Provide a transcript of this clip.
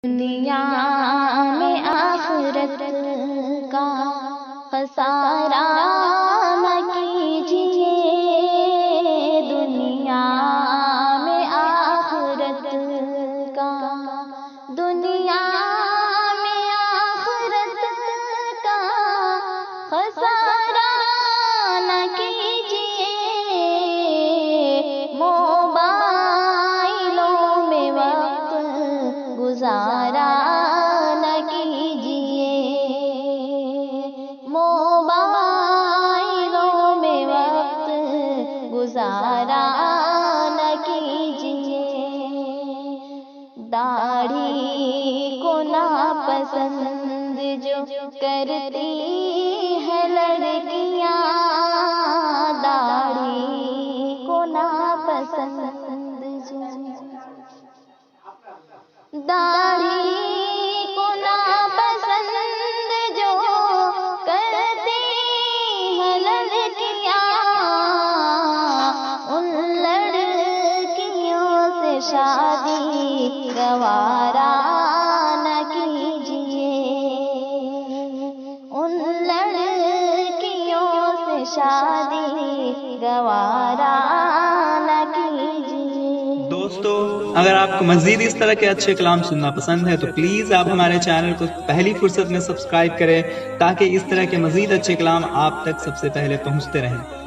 دنیا میں آخرت کا خسارہ نہ کیجیے، دنیا میں آخرت کا، دنیا میں آخرت کا خسارہ نہ کیجیے، موبائلوں میں وقت گزارا نہ کیجیے، موبائلوں میں وقت گزارا نہ کیجیے، داڑھی کو ناپسند جو کرتی ہے لڑکیاں، داڑھی کو ناپسند جو، داڑھی کو ناپسند جو کرتی ہیں لڑکیاں، ان لڑکیوں سے شادی گوارا نہ کیجیے، ان لڑکیوں سے شادی گوارا نہ کیجیے۔ دوستو، اگر آپ کو مزید اس طرح کے اچھے کلام سننا پسند ہے تو پلیز آپ ہمارے چینل کو پہلی فرصت میں سبسکرائب کریں تاکہ اس طرح کے مزید اچھے کلام آپ تک سب سے پہلے پہنچتے رہیں۔